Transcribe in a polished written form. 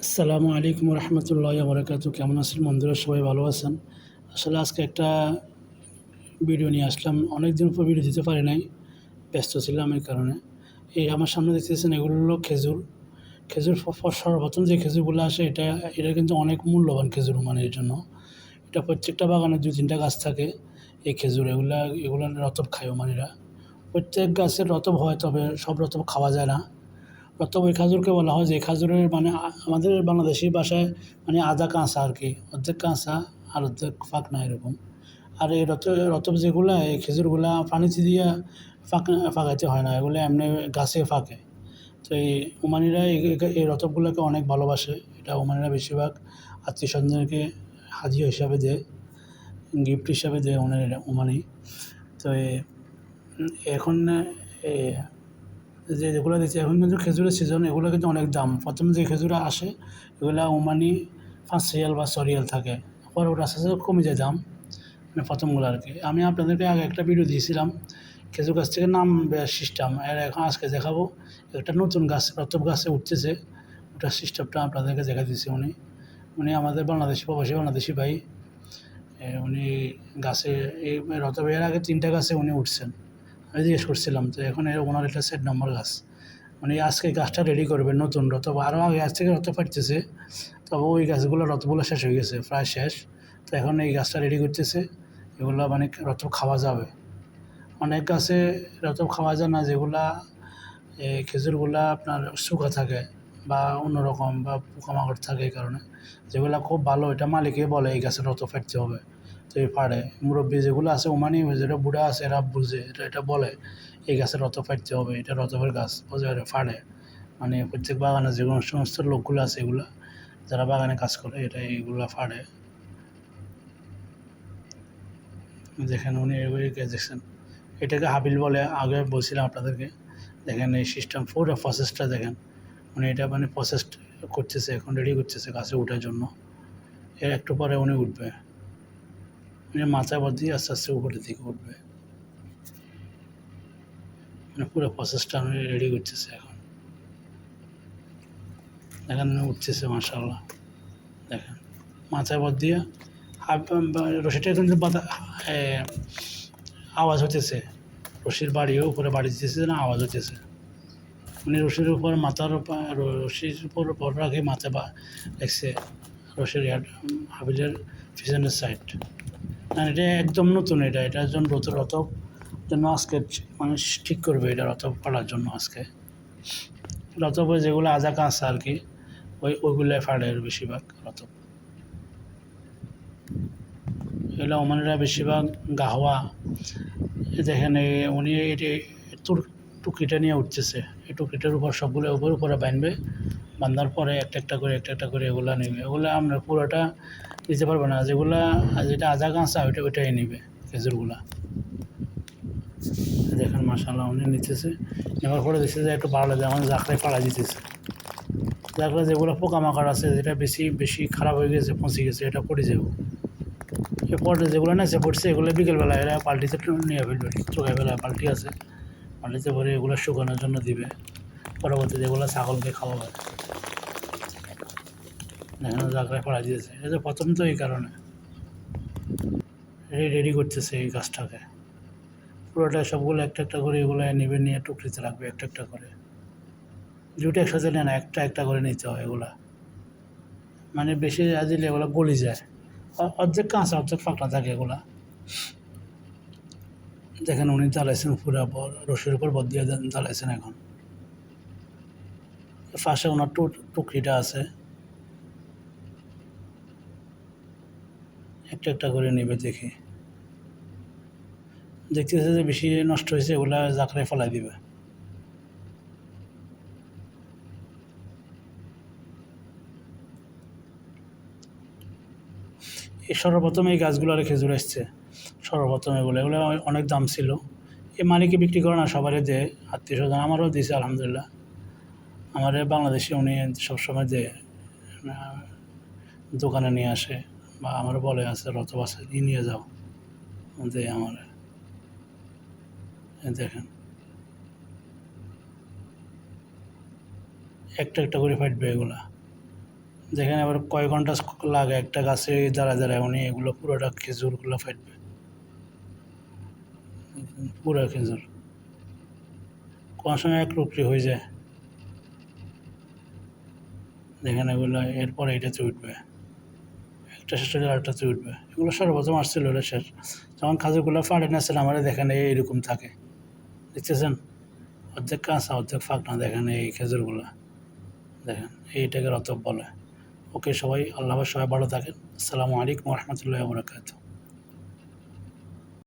আসসালামু আলাইকুম রহমতুল্লাহ বরকাতু। কেমন আছেন বন্ধুরা? সবাই ভালো আছেন? আসলে আজকে একটা ভিডিও নিয়ে আসলাম। অনেক দিন পর ভিডিও দিতে পারি নাই, ব্যস্ত ছিলাম এই কারণে। এই আমার সামনে দেখতেছেন, এগুলো হলো খেজুর। খেজুর সর্বপ্রথম যে খেজুরগুলো আসে, এটা কিন্তু অনেক মূল্যবান খেজুর ওমানের জন্য। এটা প্রত্যেকটা বাগানে 2-3টা গাছ থাকে এই খেজুর। এগুলা রতব খায় ওমানিরা। প্রত্যেক গাছের রতব হয়, তবে সব রতব খাওয়া যায় না। রতব ওই খাজুরকে বলা হয় যে খাজুরের মানে আমাদের বাংলাদেশি ভাষায় মানে আধা কাঁচা আর কি, অর্ধেক কাঁচা আর অর্ধেক ফাঁকনা এরকম। আর এই রতব যেগুলা, এই খেজুরগুলা পানিতে দিয়ে ফাঁকাইতে হয় না, এগুলো এমনি গাছে ফাঁকে। তো এই ওমানিরা এই রতবগুলোকে অনেক ভালোবাসে। এটা ওমানিরা বেশিরভাগ আত্মীয় স্বজনদেরকে হাদিয়া হিসাবে দেয়, গিফট হিসাবে দেয় ওমানি। তো এখন এ যেগুলো দিচ্ছে এখন কিন্তু খেজুরের সিজন, এগুলো কিন্তু অনেক দাম। প্রথম যে খেজুর আসে এগুলো ওমানি 5 রিয়াল বা 6 রিয়াল থাকে, পরে ওটা আস্তে আস্তে কমে যায় দাম, মানে প্রথমগুলো আর কি। আমি আপনাদেরকে আগে একটা ভিডিও দিয়েছিলাম খেজুর গাছ থেকে নাম দেওয়ার সিস্টেম, এর এখন আজকে দেখাবো। একটা নতুন গাছ রতব গাছে উঠতেছে, ওটার সিস্টেমটা আপনাদেরকে দেখা দিচ্ছি। উনি আমাদের বাংলাদেশি, প্রবাসী বাংলাদেশি ভাই। উনি গাছে এই রতব এর আগে 3টা গাছে উনি উঠছেন। আমি জিজ্ঞেস করছিলাম, তো এখন ওনার একটা সেট নম্বর গাছ। মানে আজকে গাছটা রেডি করবে নতুন রতব, আরও আগে গাছ থেকে রতব ফাটতেছে, তবে ওই গাছগুলো রতবগুলো শেষ হয়ে গেছে, প্রায় শেষ। তো এখন এই গাছটা রেডি করতেছে, এগুলো মানে রতব খাওয়া যাবে। অনেক গাছে রতব খাওয়া যায় না, যেগুলা এই খেজুরগুলা আপনার শুকা থাকে বা অন্যরকম বা পোকামাকড় থাকে, এই কারণে। যেগুলা খুব ভালো, এটা মালিকে বলে এই গাছের রতব ফাটতে হবে, তো এই ফাড়ে। মুরব্বী যেগুলো আছে ওমানি, যেটা বুড়া আছে, এরা বুঝে, এটা বলে এই গাছের রতব ফাটতে হবে, এটা রতবের গাছ, বুঝে ফাড়ে। মানে প্রত্যেক বাগানে যে সমস্ত লোকগুলো আছে, এগুলা যারা বাগানে কাজ করে, এটা এইগুলা ফাড়ে। দেখেন উনি এগুলি দেখছেন, এটাকে হাবিল বলে, আগে বলছিলাম আপনাদেরকে। দেখেন এই সিস্টেম, পুরো প্রসেসটা দেখেন। উনি এটা মানে প্রসেস করতেছে, এখন রেডি করতেছে গাছে ওঠার জন্য। এর একটু পরে উনি উঠবে, উনি মাথা বাদ দিয়ে আস্তে আস্তে উপরের দিকে উঠবে। মানে পুরো প্রসেসটা উনি রেডি করতেছে এখন। দেখেন উনি উঠতেছে, মাশাআল্লাহ। দেখেন মাথায় বাদ দিয়ে রশিটা কিন্তু আওয়াজ হতেছে, রশির বাড়িও উপরে বাড়ি দিতেছে না, আওয়াজ হতেছে। উনি রশির উপর মাথার উপর, রশির উপর ভর রাখে মাথা বা রাখছে রশির হাবিলের পিছনের সাইড। না, এটা একদম নতুন, এটার জন্য রতব জন্য আজকে মানে ঠিক করবে, এটা রতব ফাড়ার জন্য আজকে। রতবে যেগুলো আজা কাঁচা আর কি, ওইগুলো ফাড়ে বেশিরভাগ রতব। এগুলো ওমানিরা বেশিরভাগ গাহওয়া। দেখেন উনি এটি টুকরিটা নিয়ে উঠতেছে, এই টুকরিটার উপর সবগুলো উপরে বাঁধবে। বাঁধার পরে একটা একটা করে এগুলা নেবে। এগুলো আমরা পুরোটা নিতে পারবো না, যেটা আধা কাঁচা ওইটাই নেবে খেজুরগুলা। দেখেন মাশাআল্লাহ উনি নিতেছে, নেওয়ার পরে দিচ্ছে যে একটু ভালো লাগে, আমাদের জাকড়ায় পাড়া দিতেছে। জাকড়া যেগুলো পোকামাকড় আছে, যেটা বেশি বেশি খারাপ হয়ে গেছে, পচে গেছে, এটা পড়ে যাবে। এরপরে যেগুলো নেচে পড়ছে, এগুলো বিকেলবেলা এরা পাল্টিতে নিয়ে ফেলবে, সকালবেলা পাল্টি আছে, পাল্টিতে ভরে এগুলো শুকানোর জন্য দিবে। পরবর্তীতে এগুলো ছাগলকে খাওয়াবে। দেখেন জাকড়ায় পাড়া দিয়েছে, এটা প্রথম, তো এই কারণে রেডি করতেছে এই গাছটাকে পুরোটা। সবগুলো একটা একটা করে এগুলো নেবে, নিয়ে টুকরিতে রাখবে একটা একটা করে। দুটো একসাথে নেয় না, একটা একটা করে নিতে হয় এগুলা। মানে বেশি দিলে এগুলো গলি যায়, অর্ধেক কাঁচা অর্ধেক ফাঁকনা থাকে এগুলা। দেখেন উনি জ্বালাইছেন পুরা রশির উপর বদ দিয়ে জ্বালাইছেন। এখন পাশে ওনার টুকরিটা আছে, একটা একটা করে নেবে। দেখতেছে যে বেশি নষ্ট হয়েছে, এগুলা জাকড়ায় ফেলাই দিবে। এই সর্বপ্রথম এই গাছগুলো আর খেজুর আসছে, সর্বপ্রথম এগুলো অনেক দাম ছিল। এই মালিকে বিক্রি করে না, সবারই দেয়, আত্মীয় স্বজন আমারও দিয়েছে আলহামদুলিল্লাহ। আমার বাংলাদেশে উনি সবসময় দেয়, দোকানে নিয়ে আসে বা আমার বলে আছে রতব আছে, নিয়ে যাও, দেয় আমার। দেখেন একটা একটা করে ফাটবে এগুলা। যেখানে আবার কয় ঘন্টা লাগে একটা গাছে দাঁড়ায় উনি এগুলো পুরোটা খেজুরগুলো ফাটবে, পুরো খেজুর কোনো সময় এক রুকরি হয়ে যায়। দেখেন এগুলো এরপরে এটাতে উঠবে, একটা শেষ হলে আরেকটাতে উঠবে। এগুলো সর্বপ্রথম আসছিল ওটা শেষ, যখন খাজুরগুলো ফাটে না আমার দেখেন এইরকম থাকে, দেখতেছেন অর্ধেক কাঁচা অর্ধেক ফাঁকনা, দেখেন এই খেজুরগুলো দেখেন, এইটাকে রতব বলে। ওকে সবাই, আল্লাহ হাফেজ, সবাই ভালো থাকেন। আসসালামু আলাইকুম রহমতুল্লাহ বরকাত।